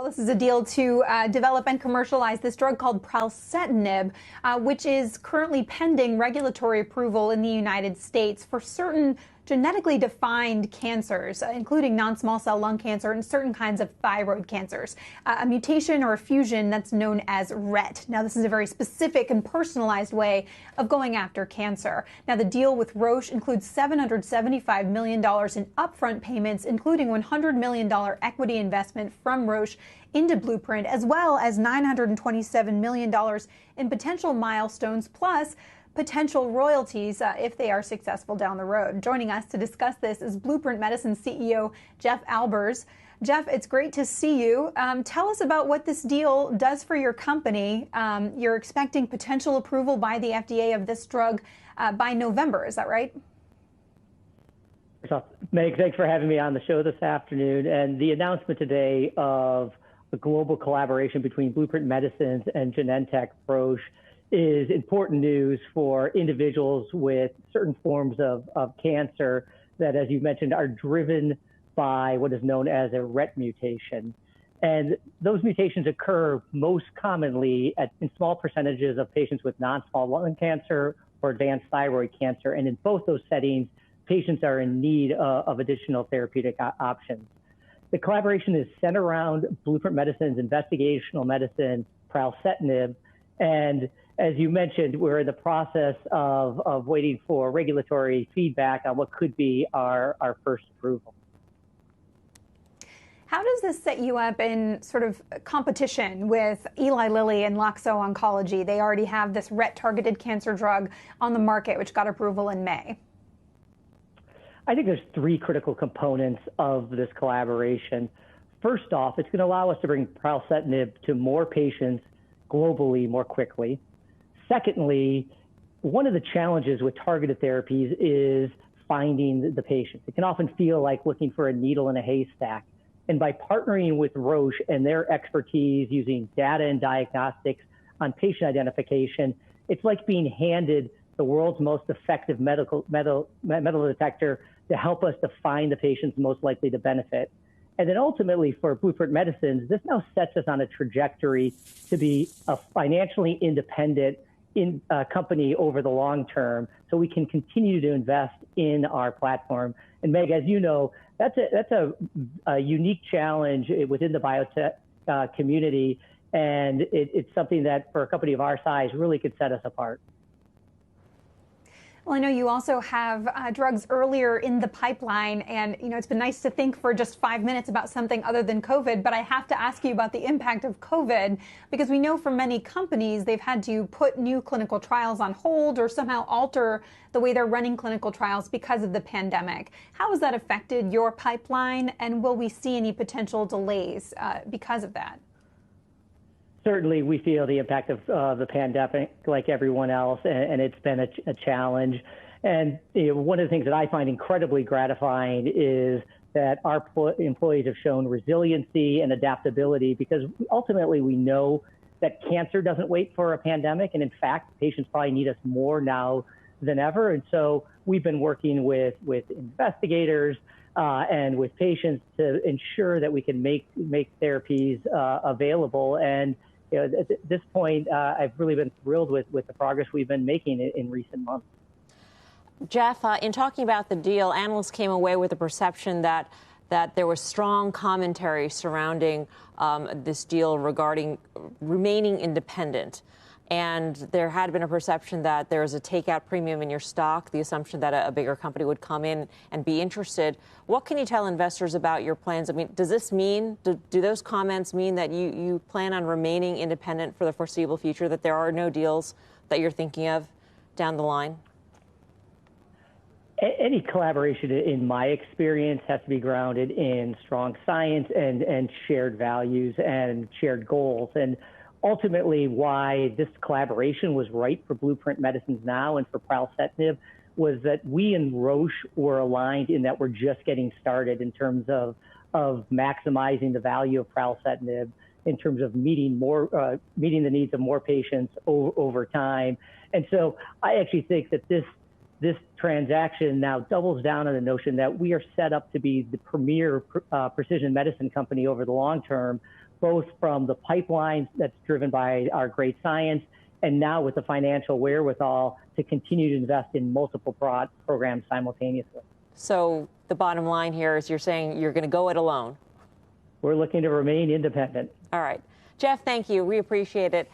This is a deal to develop and commercialize this drug called pralsetinib, which is currently pending regulatory approval in the United States for certain genetically defined cancers, including non-small cell lung cancer and certain kinds of thyroid cancers, a mutation or a fusion that's known as RET. Now, this is a very specific and personalized way of going after cancer. Now, the deal with Roche includes $775 million in upfront payments, including $100 million equity investment from Roche into Blueprint, as well as $927 million in potential milestones, plus potential royalties if they are successful down the road. Joining us to discuss this is Blueprint Medicine CEO Jeff Albers. Jeff, it's great to see you. Tell us about what this deal does for your company. You're expecting potential approval by the FDA of this drug by November, is that right? Meg, thanks for having me on the show this afternoon. And the announcement today of a global collaboration between Blueprint Medicines and Genentech Roche is important news for individuals with certain forms of cancer that, as you mentioned, are driven by what is known as a RET mutation. And those mutations occur most commonly in small percentages of patients with non-small lung cancer or advanced thyroid cancer. And in both those settings, patients are in need of additional therapeutic options. The collaboration is centered around Blueprint Medicine's investigational medicine, pralsetinib. And as you mentioned, we're in the process of waiting for regulatory feedback on what could be our first approval. How does this set you up in sort of competition with Eli Lilly and Loxo Oncology? They already have this RET-targeted cancer drug on the market, which got approval in May. I think there's three critical components of this collaboration. First off, it's going to allow us to bring pralsetinib to more patients globally more quickly. Secondly, one of the challenges with targeted therapies is finding the patients. It can often feel like looking for a needle in a haystack. And by partnering with Roche and their expertise using data and diagnostics on patient identification, it's like being handed the world's most effective metal detector to help us to find the patients most likely to benefit. And then ultimately for Blueprint Medicines, this now sets us on a trajectory to be a financially independent company over the long term, so we can continue to invest in our platform. And Meg, as you know, that's a unique challenge within the biotech community, and it's something that for a company of our size really could set us apart. Well, I know you also have drugs earlier in the pipeline, and it's been nice to think for just 5 minutes about something other than COVID, but I have to ask you about the impact of COVID, because we know for many companies they've had to put new clinical trials on hold or somehow alter the way they're running clinical trials because of the pandemic. How has that affected your pipeline, and will we see any potential delays because of that? Certainly, we feel the impact of the pandemic like everyone else, and it's been a challenge. And one of the things that I find incredibly gratifying is that our employees have shown resiliency and adaptability, because ultimately we know that cancer doesn't wait for a pandemic. And in fact, patients probably need us more now than ever. And so we've been working with investigators and with patients to ensure that we can make therapies available. And at this point, I've really been thrilled with the progress we've been making in recent months. Jeff, in talking about the deal, analysts came away with the perception that there was strong commentary surrounding this deal regarding remaining independent. And there had been a perception that there was a takeout premium in your stock, the assumption that a bigger company would come in and be interested. What can you tell investors about your plans? I mean, does this mean, do those comments mean that you plan on remaining independent for the foreseeable future, that there are no deals that you're thinking of down the line? Any collaboration, in my experience, has to be grounded in strong science and shared values and shared goals. And ultimately, why this collaboration was right for Blueprint Medicines now and for pralsetinib was that we and Roche were aligned in that we're just getting started in terms of maximizing the value of pralsetinib, in terms of meeting the needs of more patients over time. And so I actually think that this transaction now doubles down on the notion that we are set up to be the premier precision medicine company over the long term, both from the pipeline that's driven by our great science, and now with the financial wherewithal to continue to invest in multiple programs simultaneously. So the bottom line here is you're saying you're going to go it alone. We're looking to remain independent. All right. Jeff, thank you. We appreciate it.